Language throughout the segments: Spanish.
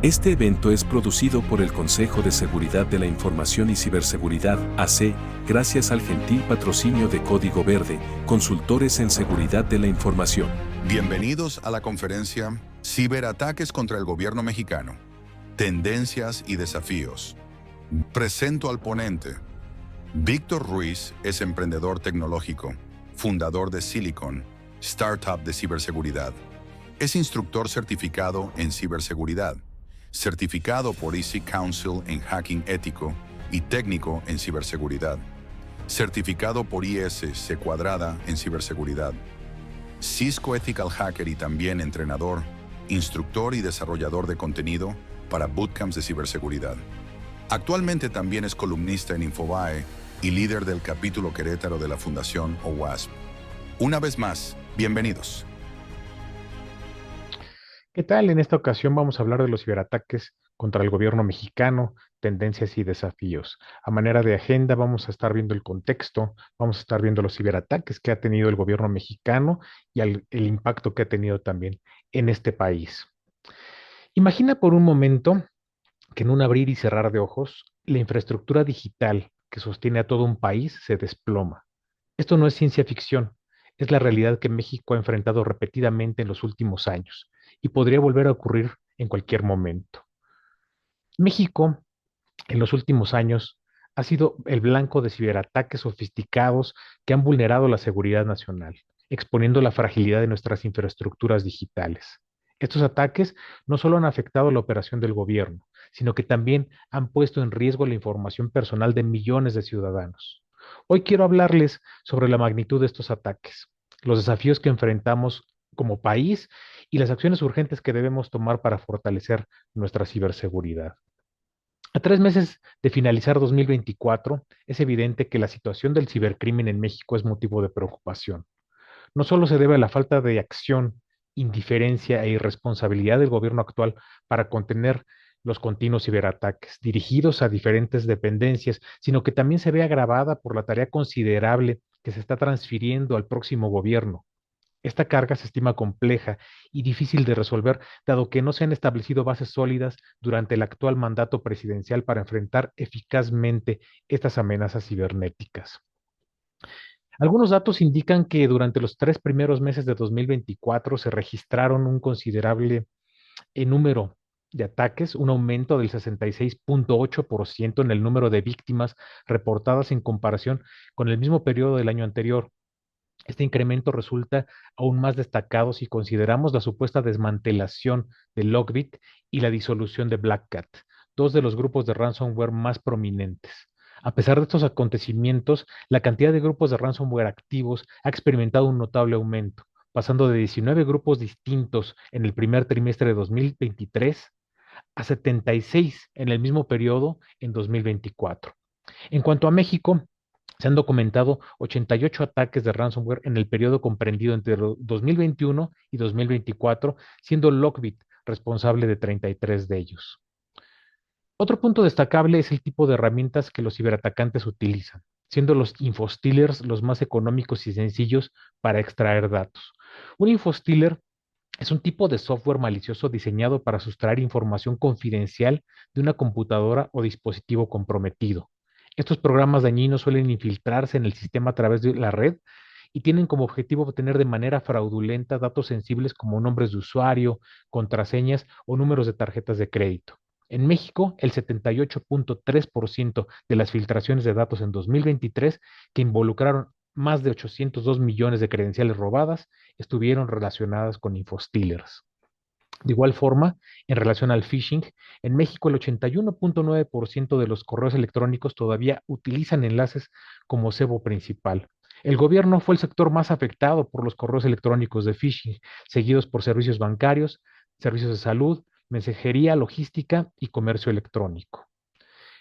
Este evento es producido por el Consejo de Seguridad de la Información y Ciberseguridad, AC, gracias al gentil patrocinio de Código Verde, consultores en seguridad de la información. Bienvenidos a la conferencia Ciberataques contra el Gobierno Mexicano. Tendencias y desafíos. Presento al ponente. Víctor Ruiz es emprendedor tecnológico, fundador de Silicon, startup de ciberseguridad. Es instructor certificado en ciberseguridad, certificado por Easy Council en hacking ético y técnico en ciberseguridad, certificado por IS C Cuadrada en ciberseguridad, Cisco Ethical Hacker y también entrenador, instructor y desarrollador de contenido para bootcamps de ciberseguridad. Actualmente también es columnista en Infobae y líder del capítulo Querétaro de la Fundación OWASP. Una vez más, bienvenidos. ¿Qué tal? En esta ocasión vamos a hablar de los ciberataques contra el gobierno mexicano, tendencias y desafíos. A manera de agenda vamos a estar viendo el contexto, vamos a estar viendo los ciberataques que ha tenido el gobierno mexicano y el impacto que ha tenido también en este país. Imagina por un momento que en un abrir y cerrar de ojos, la infraestructura digital que sostiene a todo un país se desploma. Esto no es ciencia ficción, es la realidad que México ha enfrentado repetidamente en los últimos años y podría volver a ocurrir en cualquier momento. México, en los últimos años, ha sido el blanco de ciberataques sofisticados que han vulnerado la seguridad nacional, exponiendo la fragilidad de nuestras infraestructuras digitales. Estos ataques no solo han afectado la operación del gobierno, sino que también han puesto en riesgo la información personal de millones de ciudadanos. Hoy quiero hablarles sobre la magnitud de estos ataques, los desafíos que enfrentamos como país y las acciones urgentes que debemos tomar para fortalecer nuestra ciberseguridad. A 3 meses de finalizar 2024, es evidente que la situación del cibercrimen en México es motivo de preocupación. No solo se debe a la falta de acción, indiferencia e irresponsabilidad del gobierno actual para contener los continuos ciberataques dirigidos a diferentes dependencias, sino que también se ve agravada por la tarea considerable que se está transfiriendo al próximo gobierno. Esta carga se estima compleja y difícil de resolver, dado que no se han establecido bases sólidas durante el actual mandato presidencial para enfrentar eficazmente estas amenazas cibernéticas. Algunos datos indican que durante los 3 primeros meses de 2024 se registraron un considerable número de ataques, un aumento del 66.8% en el número de víctimas reportadas en comparación con el mismo periodo del año anterior. Este incremento resulta aún más destacado si consideramos la supuesta desmantelación de Lockbit y la disolución de Black Cat, dos de los grupos de ransomware más prominentes. A pesar de estos acontecimientos, la cantidad de grupos de ransomware activos ha experimentado un notable aumento, pasando de 19 grupos distintos en el primer trimestre de 2023 a 76 en el mismo periodo en 2024. En cuanto a México, se han documentado 88 ataques de ransomware en el periodo comprendido entre 2021 y 2024, siendo Lockbit responsable de 33 de ellos. Otro punto destacable es el tipo de herramientas que los ciberatacantes utilizan, siendo los infostealers los más económicos y sencillos para extraer datos. Un infostealer es un tipo de software malicioso diseñado para sustraer información confidencial de una computadora o dispositivo comprometido. Estos programas dañinos suelen infiltrarse en el sistema a través de la red y tienen como objetivo obtener de manera fraudulenta datos sensibles como nombres de usuario, contraseñas o números de tarjetas de crédito. En México, el 78.3% de las filtraciones de datos en 2023 que involucraron más de 802 millones de credenciales robadas estuvieron relacionadas con infostealers. De igual forma, en relación al phishing, en México el 81.9% de los correos electrónicos todavía utilizan enlaces como cebo principal. El gobierno fue el sector más afectado por los correos electrónicos de phishing, seguidos por servicios bancarios, servicios de salud, mensajería, logística y comercio electrónico.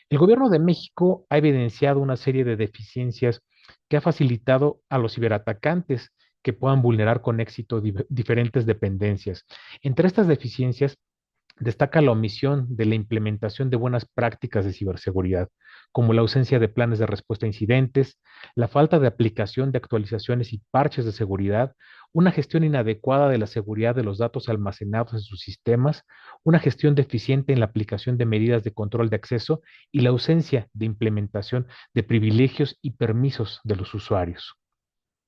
El gobierno de México ha evidenciado una serie de deficiencias que ha facilitado a los ciberatacantes que puedan vulnerar con éxito diferentes dependencias. Entre estas deficiencias Destaca la omisión de la implementación de buenas prácticas de ciberseguridad, como la ausencia de planes de respuesta a incidentes, la falta de aplicación de actualizaciones y parches de seguridad, una gestión inadecuada de la seguridad de los datos almacenados en sus sistemas, una gestión deficiente en la aplicación de medidas de control de acceso y la ausencia de implementación de privilegios y permisos de los usuarios.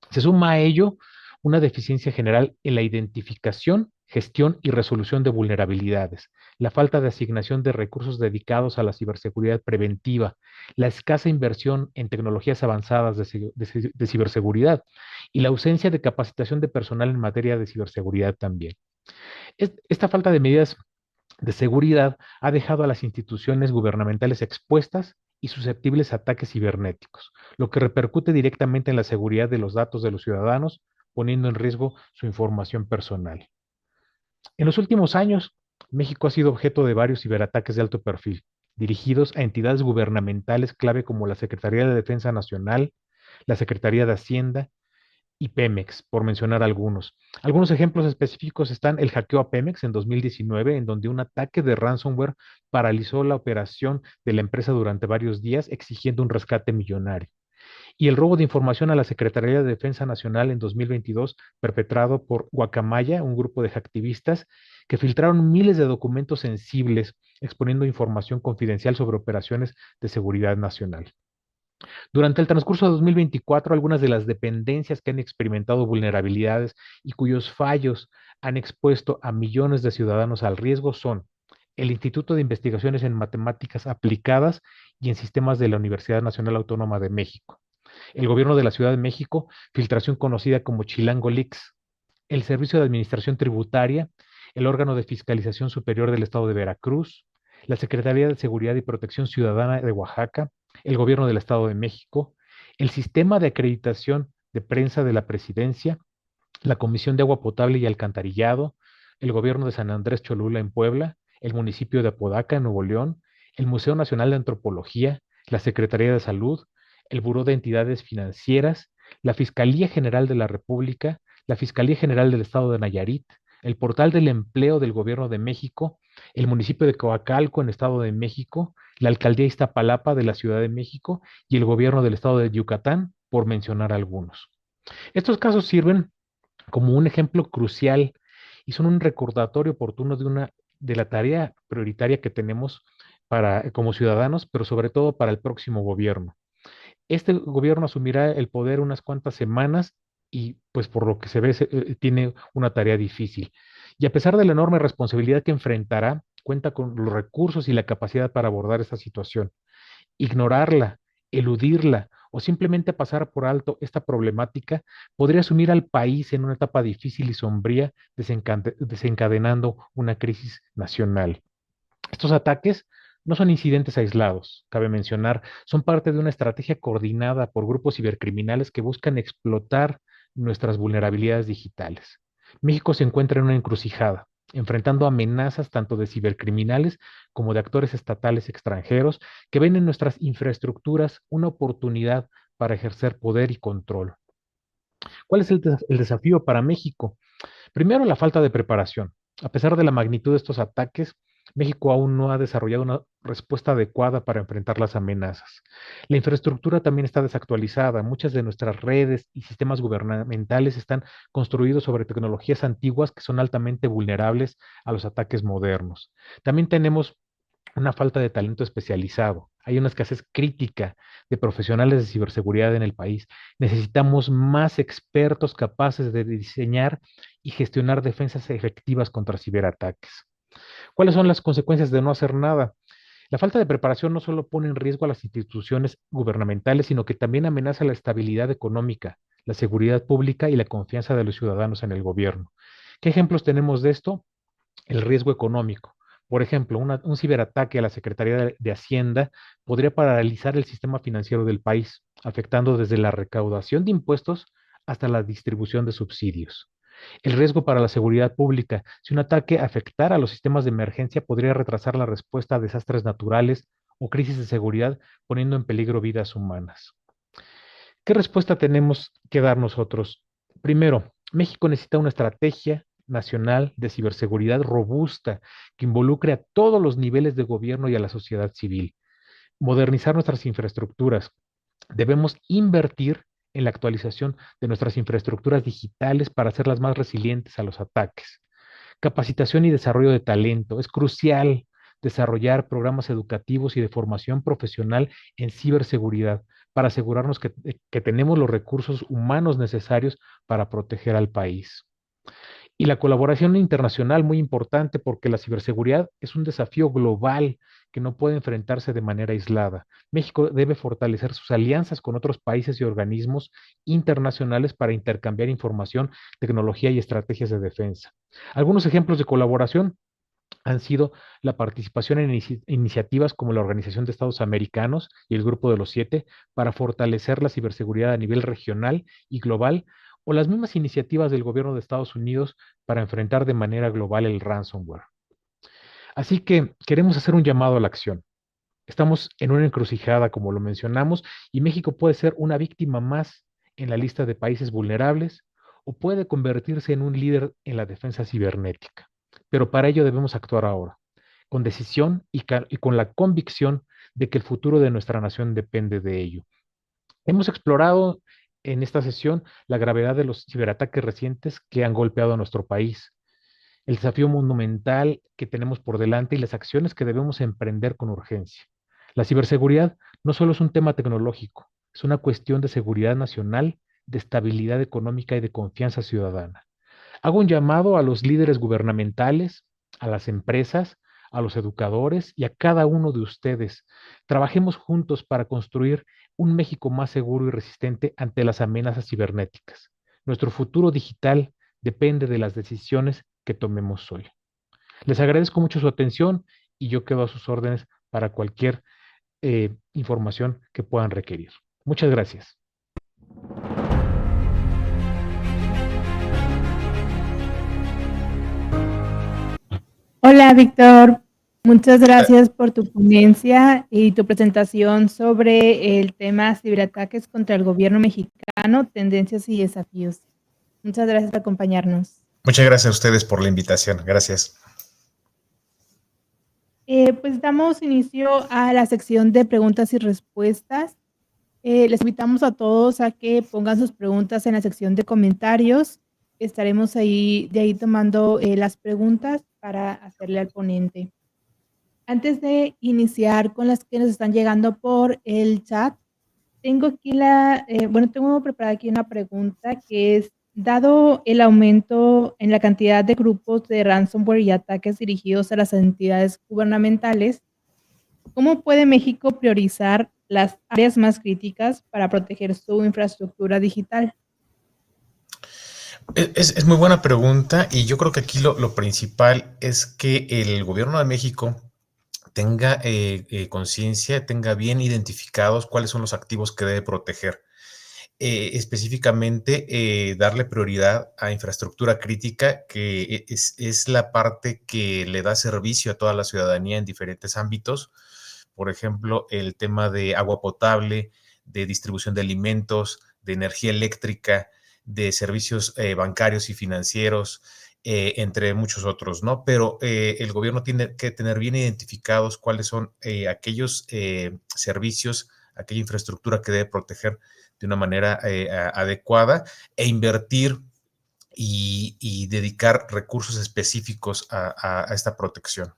Se suma a ello una deficiencia general en la identificación, gestión y resolución de vulnerabilidades, la falta de asignación de recursos dedicados a la ciberseguridad preventiva, la escasa inversión en tecnologías avanzadas de ciberseguridad y la ausencia de capacitación de personal en materia de ciberseguridad también. Esta falta de medidas de seguridad ha dejado a las instituciones gubernamentales expuestas y susceptibles a ataques cibernéticos, lo que repercute directamente en la seguridad de los datos de los ciudadanos, poniendo en riesgo su información personal. En los últimos años, México ha sido objeto de varios ciberataques de alto perfil, dirigidos a entidades gubernamentales clave como la Secretaría de Defensa Nacional, la Secretaría de Hacienda y Pemex, por mencionar algunos. Algunos ejemplos específicos están el hackeo a Pemex en 2019, en donde un ataque de ransomware paralizó la operación de la empresa durante varios días, exigiendo un rescate millonario. Y el robo de información a la Secretaría de Defensa Nacional en 2022, perpetrado por Guacamaya, un grupo de hacktivistas que filtraron miles de documentos sensibles exponiendo información confidencial sobre operaciones de seguridad nacional. Durante el transcurso de 2024, algunas de las dependencias que han experimentado vulnerabilidades y cuyos fallos han expuesto a millones de ciudadanos al riesgo son el Instituto de Investigaciones en Matemáticas Aplicadas y en Sistemas de la Universidad Nacional Autónoma de México, el Gobierno de la Ciudad de México, filtración conocida como Chilango Leaks, el Servicio de Administración Tributaria, el órgano de fiscalización superior del Estado de Veracruz, la Secretaría de Seguridad y Protección Ciudadana de Oaxaca, el Gobierno del Estado de México, el Sistema de Acreditación de Prensa de la Presidencia, la Comisión de Agua Potable y Alcantarillado, el Gobierno de San Andrés Cholula en Puebla, el municipio de Apodaca en Nuevo León, el Museo Nacional de Antropología, la Secretaría de Salud, el Buró de Entidades Financieras, la Fiscalía General de la República, la Fiscalía General del Estado de Nayarit, el Portal del Empleo del Gobierno de México, el municipio de Coacalco en Estado de México, la Alcaldía Iztapalapa de la Ciudad de México y el Gobierno del Estado de Yucatán, por mencionar algunos. Estos casos sirven como un ejemplo crucial y son un recordatorio oportuno de la tarea prioritaria que tenemos como ciudadanos, pero sobre todo para el próximo gobierno. Este gobierno asumirá el poder unas cuantas semanas y pues por lo que se ve tiene una tarea difícil. Y a pesar de la enorme responsabilidad que enfrentará, cuenta con los recursos y la capacidad para abordar esta situación. Ignorarla, eludirla o simplemente pasar por alto esta problemática podría sumir al país en una etapa difícil y sombría, desencadenando una crisis nacional. Estos ataques no son incidentes aislados, cabe mencionar, son parte de una estrategia coordinada por grupos cibercriminales que buscan explotar nuestras vulnerabilidades digitales. México se encuentra en una encrucijada, enfrentando amenazas tanto de cibercriminales como de actores estatales extranjeros que ven en nuestras infraestructuras una oportunidad para ejercer poder y control. ¿Cuál es el desafío para México? Primero, la falta de preparación. A pesar de la magnitud de estos ataques, México aún no ha desarrollado una respuesta adecuada para enfrentar las amenazas. La infraestructura también está desactualizada. Muchas de nuestras redes y sistemas gubernamentales están construidos sobre tecnologías antiguas que son altamente vulnerables a los ataques modernos. También tenemos una falta de talento especializado. Hay una escasez crítica de profesionales de ciberseguridad en el país. Necesitamos más expertos capaces de diseñar y gestionar defensas efectivas contra ciberataques. ¿Cuáles son las consecuencias de no hacer nada? La falta de preparación no solo pone en riesgo a las instituciones gubernamentales, sino que también amenaza la estabilidad económica, la seguridad pública y la confianza de los ciudadanos en el gobierno. ¿Qué ejemplos tenemos de esto? El riesgo económico. Por ejemplo, un ciberataque a la Secretaría de Hacienda podría paralizar el sistema financiero del país, afectando desde la recaudación de impuestos hasta la distribución de subsidios. El riesgo para la seguridad pública. Si un ataque afectara a los sistemas de emergencia, podría retrasar la respuesta a desastres naturales o crisis de seguridad, poniendo en peligro vidas humanas. ¿Qué respuesta tenemos que dar nosotros? Primero, México necesita una estrategia nacional de ciberseguridad robusta que involucre a todos los niveles de gobierno y a la sociedad civil. Modernizar nuestras infraestructuras. Debemos invertir en la actualización de nuestras infraestructuras digitales para hacerlas más resilientes a los ataques. Capacitación y desarrollo de talento. Es crucial desarrollar programas educativos y de formación profesional en ciberseguridad para asegurarnos que tenemos los recursos humanos necesarios para proteger al país. Y la colaboración internacional, muy importante, porque la ciberseguridad es un desafío global que no puede enfrentarse de manera aislada. México debe fortalecer sus alianzas con otros países y organismos internacionales para intercambiar información, tecnología y estrategias de defensa. Algunos ejemplos de colaboración han sido la participación en iniciativas como la Organización de Estados Americanos y el Grupo de los Siete para fortalecer la ciberseguridad a nivel regional y global, o las mismas iniciativas del gobierno de Estados Unidos para enfrentar de manera global el ransomware. Así que queremos hacer un llamado a la acción. Estamos en una encrucijada, como lo mencionamos, y México puede ser una víctima más en la lista de países vulnerables o puede convertirse en un líder en la defensa cibernética. Pero para ello debemos actuar ahora, con decisión y con la convicción de que el futuro de nuestra nación depende de ello. Hemos explorado en esta sesión la gravedad de los ciberataques recientes que han golpeado a nuestro país, el desafío monumental que tenemos por delante y las acciones que debemos emprender con urgencia. La ciberseguridad no solo es un tema tecnológico, es una cuestión de seguridad nacional, de estabilidad económica y de confianza ciudadana. Hago un llamado a los líderes gubernamentales, a las empresas, a los educadores y a cada uno de ustedes. Trabajemos juntos para construir un México más seguro y resistente ante las amenazas cibernéticas. Nuestro futuro digital depende de las decisiones que tomemos hoy. Les agradezco mucho su atención y yo quedo a sus órdenes para cualquier información que puedan requerir. Muchas gracias. Hola, Víctor. Muchas gracias por tu ponencia y tu presentación sobre el tema ciberataques contra el gobierno mexicano, tendencias y desafíos. Muchas gracias por acompañarnos. Muchas gracias a ustedes por la invitación. Gracias. Pues damos inicio a la sección de preguntas y respuestas. Les invitamos a todos a que pongan sus preguntas en la sección de comentarios. Estaremos de ahí tomando las preguntas para hacerle al ponente. Antes de iniciar con las que nos están llegando por el chat, tengo aquí tengo preparada aquí una pregunta que es, dado el aumento en la cantidad de grupos de ransomware y ataques dirigidos a las entidades gubernamentales, ¿cómo puede México priorizar las áreas más críticas para proteger su infraestructura digital? Es muy buena pregunta y yo creo que aquí lo principal es que el gobierno de México tenga conciencia, tenga bien identificados cuáles son los activos que debe proteger. Específicamente, darle prioridad a infraestructura crítica, que es la parte que le da servicio a toda la ciudadanía en diferentes ámbitos. Por ejemplo, el tema de agua potable, de distribución de alimentos, de energía eléctrica, de servicios bancarios y financieros, entre muchos otros, ¿no? Pero el gobierno tiene que tener bien identificados cuáles son aquellos servicios, aquella infraestructura que debe proteger de una manera adecuada e invertir y dedicar recursos específicos a esta protección.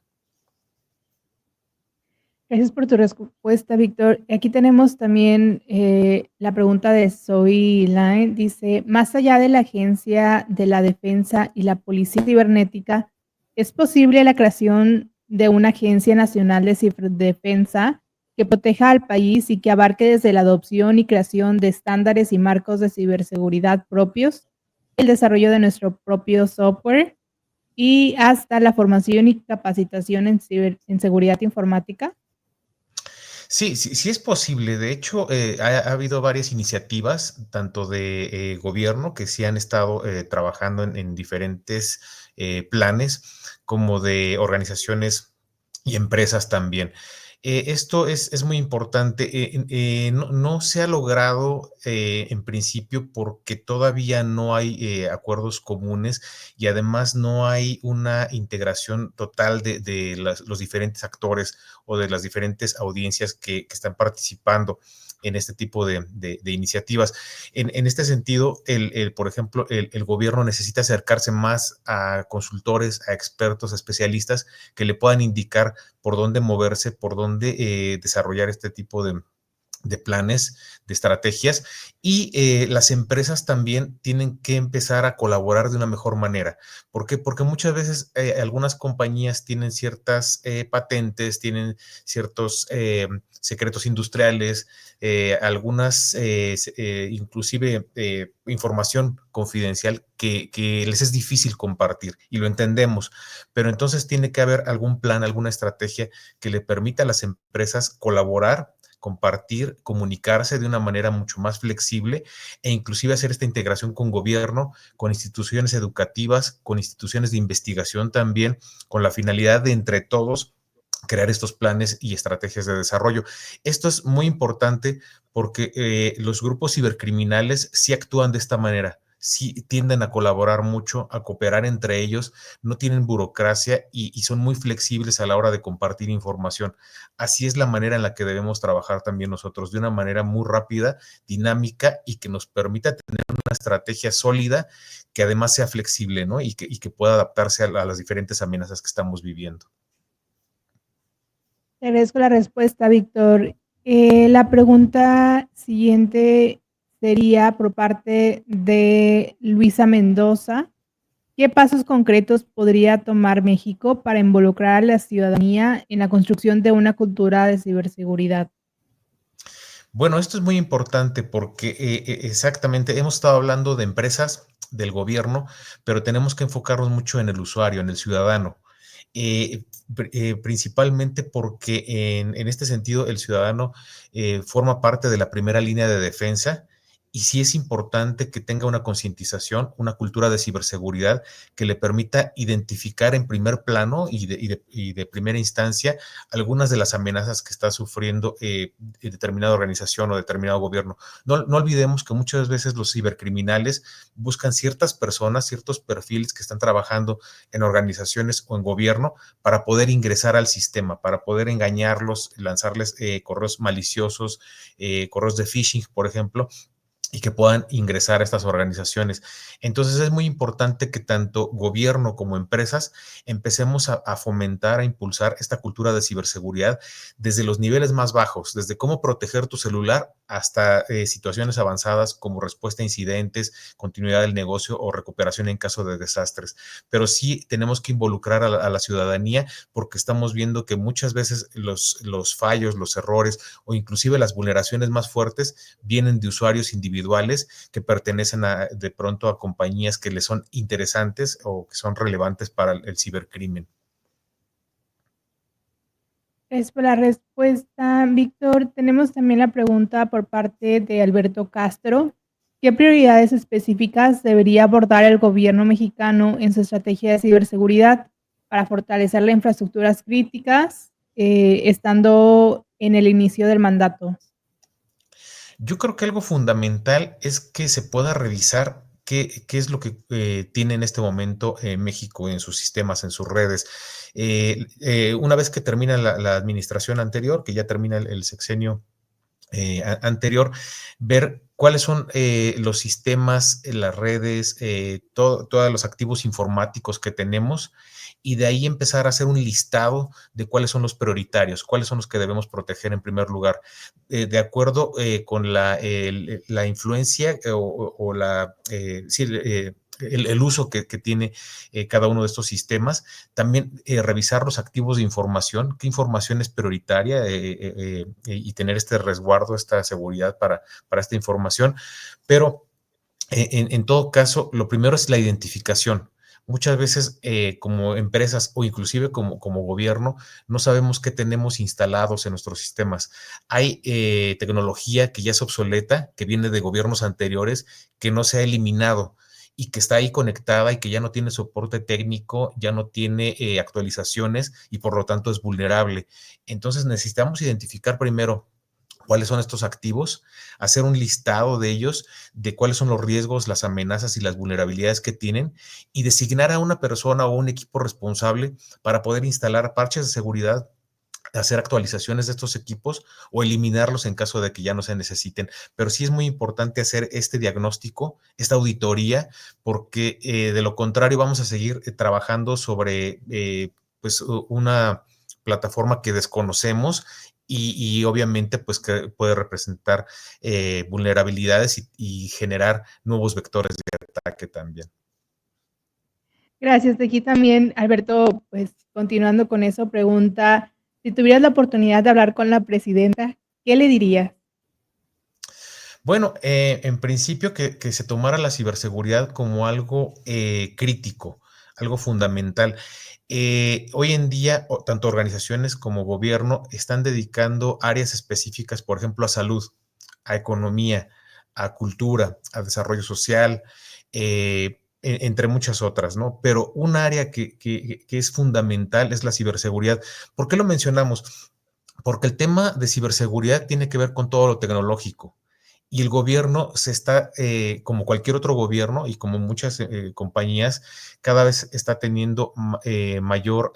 Gracias por tu respuesta, Víctor. Aquí tenemos también la pregunta de Zoe Line. Dice, más allá de la Agencia de la Defensa y la Policía Cibernética, ¿es posible la creación de una Agencia Nacional de Ciberdefensa que proteja al país y que abarque desde la adopción y creación de estándares y marcos de ciberseguridad propios, el desarrollo de nuestro propio software y hasta la formación y capacitación en seguridad informática? Sí es posible. De hecho, ha habido varias iniciativas, tanto de gobierno, que sí han estado trabajando en diferentes planes, como de organizaciones y empresas también. Esto es muy importante. No se ha logrado en principio porque todavía no hay acuerdos comunes y además no hay una integración total de los diferentes actores o de las diferentes audiencias que están participando en este tipo de iniciativas. En este sentido, por ejemplo, el gobierno necesita acercarse más a consultores, a expertos, a especialistas que le puedan indicar por dónde moverse, por dónde desarrollar este tipo de planes, de estrategias, y las empresas también tienen que empezar a colaborar de una mejor manera. ¿Por qué? Porque muchas veces algunas compañías tienen ciertas patentes, tienen ciertos secretos industriales, algunas inclusive información confidencial que les es difícil compartir y lo entendemos, pero entonces tiene que haber algún plan, alguna estrategia que le permita a las empresas colaborar, compartir, comunicarse de una manera mucho más flexible e inclusive hacer esta integración con gobierno, con instituciones educativas, con instituciones de investigación también, con la finalidad de entre todos crear estos planes y estrategias de desarrollo. Esto es muy importante porque los grupos cibercriminales sí actúan de esta manera, sí tienden a colaborar mucho, a cooperar entre ellos, no tienen burocracia y son muy flexibles a la hora de compartir información. Así es la manera en la que debemos trabajar también nosotros, de una manera muy rápida, dinámica y que nos permita tener una estrategia sólida que además sea flexible, ¿no? Y que pueda adaptarse a las diferentes amenazas que estamos viviendo. Te agradezco la respuesta, Víctor. La pregunta siguiente sería por parte de Luisa Mendoza. ¿Qué pasos concretos podría tomar México para involucrar a la ciudadanía en la construcción de una cultura de ciberseguridad? Bueno, esto es muy importante porque exactamente hemos estado hablando de empresas, del gobierno, pero tenemos que enfocarnos mucho en el usuario, en el ciudadano. Principalmente porque en este sentido el ciudadano forma parte de la primera línea de defensa y sí es importante que tenga una concientización, una cultura de ciberseguridad que le permita identificar en primer plano y de primera instancia algunas de las amenazas que está sufriendo determinada organización o determinado gobierno. No olvidemos que muchas veces los cibercriminales buscan ciertas personas, ciertos perfiles que están trabajando en organizaciones o en gobierno para poder ingresar al sistema, para poder engañarlos, lanzarles correos maliciosos, correos de phishing, por ejemplo, y que puedan ingresar a estas organizaciones. Entonces es muy importante que tanto gobierno como empresas empecemos a fomentar, a impulsar esta cultura de ciberseguridad desde los niveles más bajos, desde cómo proteger tu celular hasta situaciones avanzadas como respuesta a incidentes, continuidad del negocio o recuperación en caso de desastres. Pero sí tenemos que involucrar a la ciudadanía porque estamos viendo que muchas veces los fallos, los errores o inclusive las vulneraciones más fuertes vienen de usuarios individuales que pertenecen de pronto a compañías que les son interesantes o que son relevantes para el cibercrimen. Gracias por la respuesta, Víctor. Tenemos también la pregunta por parte de Alberto Castro. ¿Qué prioridades específicas debería abordar el gobierno mexicano en su estrategia de ciberseguridad para fortalecer las infraestructuras críticas, estando en el inicio del mandato? Yo creo que algo fundamental es que se pueda revisar qué es lo que tiene en este momento México en sus sistemas, en sus redes. Una vez que termina la administración anterior, que ya termina el sexenio anterior, ver cuáles son los sistemas, las redes, todos los activos informáticos que tenemos y de ahí empezar a hacer un listado de cuáles son los prioritarios, cuáles son los que debemos proteger en primer lugar, de acuerdo con la influencia o la, sí, el uso que tiene cada uno de estos sistemas. También revisar los activos de información, qué información es prioritaria y tener este resguardo, esta seguridad para esta información. Pero en todo caso, lo primero es la identificación. Muchas veces como empresas o inclusive como gobierno no sabemos qué tenemos instalados en nuestros sistemas. Hay tecnología que ya es obsoleta, que viene de gobiernos anteriores, que no se ha eliminado y que está ahí conectada y que ya no tiene soporte técnico, ya no tiene actualizaciones y por lo tanto es vulnerable. Entonces necesitamos identificar primero cuáles son estos activos, hacer un listado de ellos, de cuáles son los riesgos, las amenazas y las vulnerabilidades que tienen y designar a una persona o un equipo responsable para poder instalar parches de seguridad, hacer actualizaciones de estos equipos o eliminarlos en caso de que ya no se necesiten. Pero sí es muy importante hacer este diagnóstico, esta auditoría, porque de lo contrario vamos a seguir trabajando sobre pues una plataforma que desconocemos y obviamente pues que puede representar vulnerabilidades y generar nuevos vectores de ataque también. Gracias. Aquí también, Alberto, pues continuando con eso, pregunta, si tuvieras la oportunidad de hablar con la presidenta, ¿qué le dirías? Bueno, en principio que se tomara la ciberseguridad como algo crítico, algo fundamental. Hoy en día, tanto organizaciones como gobierno están dedicando áreas específicas, por ejemplo, a salud, a economía, a cultura, a desarrollo social, entre muchas otras, ¿no? Pero un área que es fundamental es la ciberseguridad. ¿Por qué lo mencionamos? Porque el tema de ciberseguridad tiene que ver con todo lo tecnológico y el gobierno se está, como cualquier otro gobierno y como muchas compañías, cada vez está teniendo mayor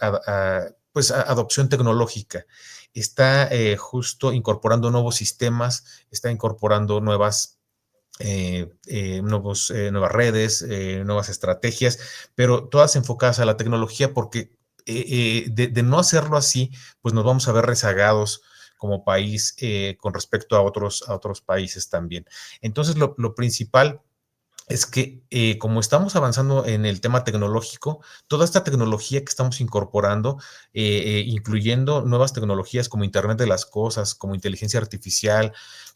pues, adopción tecnológica. Está justo incorporando nuevos sistemas, está incorporando nuevas redes, nuevas estrategias, pero todas enfocadas a la tecnología porque de no hacerlo así, pues nos vamos a ver rezagados como país con respecto a otros países también. Entonces, lo principal es que como estamos avanzando en el tema tecnológico, toda esta tecnología que estamos incorporando, incluyendo nuevas tecnologías como Internet de las Cosas, como inteligencia artificial,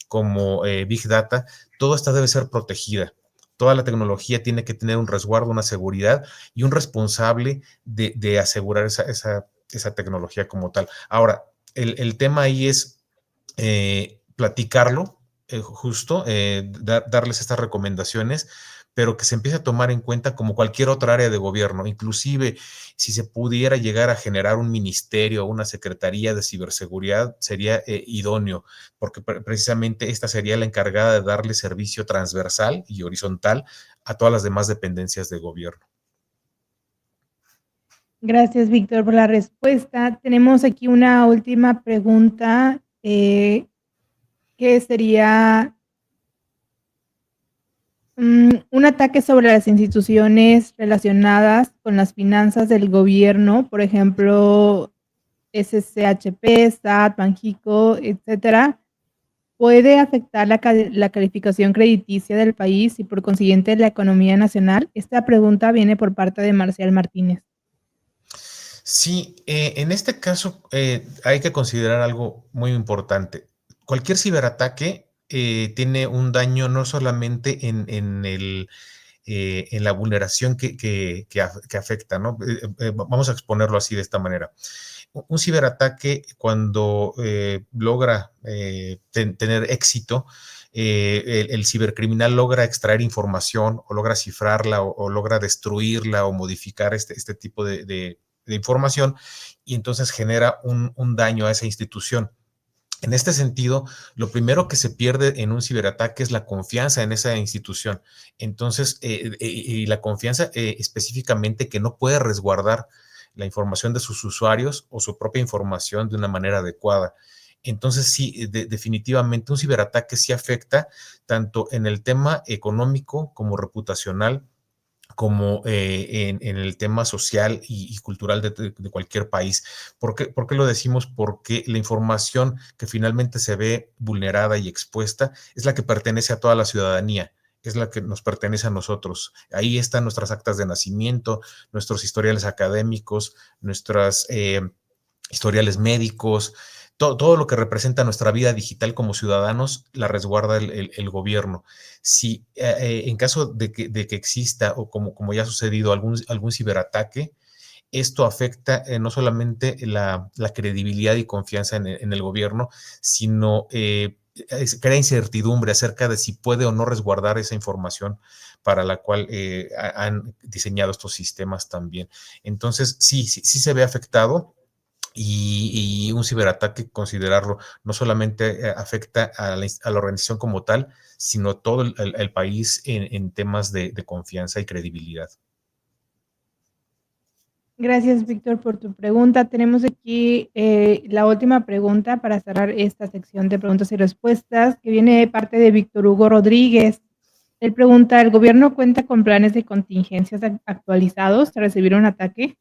como Big Data, toda esta debe ser protegida. Toda la tecnología tiene que tener un resguardo, una seguridad y un responsable de asegurar esa tecnología como tal. Ahora, el tema ahí es platicarlo, justo, darles estas recomendaciones, pero que se empiece a tomar en cuenta como cualquier otra área de gobierno, inclusive si se pudiera llegar a generar un ministerio o una secretaría de ciberseguridad, sería idóneo, porque precisamente esta sería la encargada de darle servicio transversal y horizontal a todas las demás dependencias de gobierno. Gracias, Víctor, por la respuesta. Tenemos aquí una última pregunta, que sería un ataque sobre las instituciones relacionadas con las finanzas del gobierno, por ejemplo, SCHP, SAT, Banxico, etcétera, ¿puede afectar la calificación crediticia del país y por consiguiente la economía nacional? Esta pregunta viene por parte de Marcial Martínez. Sí, en este caso hay que considerar algo muy importante. Cualquier ciberataque tiene un daño no solamente en la vulneración que afecta, ¿no? Vamos a exponerlo así de esta manera. Un ciberataque cuando logra tener éxito, el cibercriminal logra extraer información o logra cifrarla o logra destruirla o modificar este tipo de información y entonces genera un daño a esa institución. En este sentido, lo primero que se pierde en un ciberataque es la confianza en esa institución. Entonces, y la confianza específicamente que no puede resguardar la información de sus usuarios o su propia información de una manera adecuada. Entonces, sí, definitivamente un ciberataque sí afecta tanto en el tema económico como reputacional, como en el tema social y cultural de cualquier país. ¿Por qué lo decimos? Porque la información que finalmente se ve vulnerada y expuesta es la que pertenece a toda la ciudadanía, es la que nos pertenece a nosotros. Ahí están nuestras actas de nacimiento, nuestros historiales académicos, nuestros historiales médicos, todo lo que representa nuestra vida digital como ciudadanos la resguarda el gobierno. Si en caso de que exista o como ya ha sucedido algún ciberataque, esto afecta no solamente la credibilidad y confianza en el gobierno, sino crea incertidumbre acerca de si puede o no resguardar esa información para la cual han diseñado estos sistemas también. Entonces, sí se ve afectado. Y un ciberataque, considerarlo, no solamente afecta a la organización como tal, sino todo el país en temas de confianza y credibilidad. Gracias, Víctor, por tu pregunta. Tenemos aquí la última pregunta para cerrar esta sección de preguntas y respuestas, que viene de parte de Víctor Hugo Rodríguez. Él pregunta, ¿el gobierno cuenta con planes de contingencias actualizados para recibir un ataque?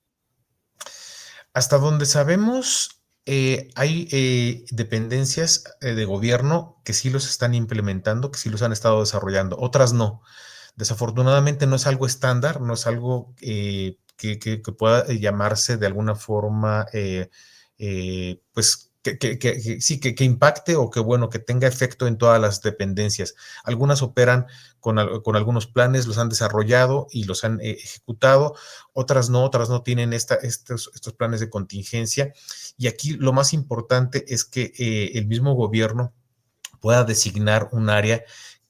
Hasta donde sabemos, hay dependencias de gobierno que sí los están implementando, que sí los han estado desarrollando, otras no. Desafortunadamente no es algo estándar, no es algo que pueda llamarse de alguna forma, pues, que impacte o que, bueno, que tenga efecto en todas las dependencias. Algunas operan con algunos planes, los han desarrollado y los han ejecutado, otras no tienen estos planes de contingencia. Y aquí lo más importante es que el mismo gobierno pueda designar un área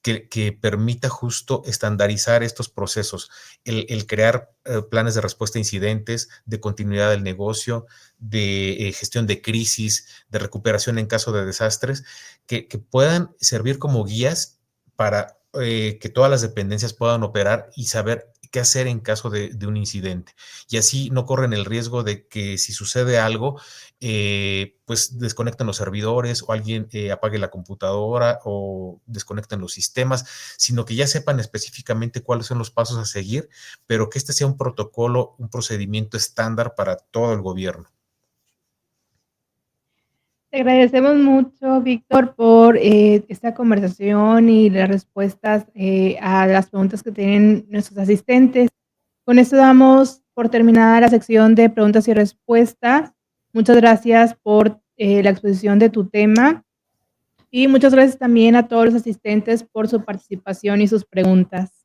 que permita justo estandarizar estos procesos, el crear planes de respuesta a incidentes, de continuidad del negocio, de gestión de crisis, de recuperación en caso de desastres, que puedan servir como guías para que todas las dependencias puedan operar y saber qué hacer en caso de un incidente. Y así no corren el riesgo de que si sucede algo, pues desconecten los servidores o alguien apague la computadora o desconecten los sistemas, sino que ya sepan específicamente cuáles son los pasos a seguir, pero que este sea un protocolo, un procedimiento estándar para todo el gobierno. Te agradecemos mucho, Víctor, por esta conversación y las respuestas a las preguntas que tienen nuestros asistentes. Con esto damos por terminada la sección de preguntas y respuestas. Muchas gracias por la exposición de tu tema y muchas gracias también a todos los asistentes por su participación y sus preguntas.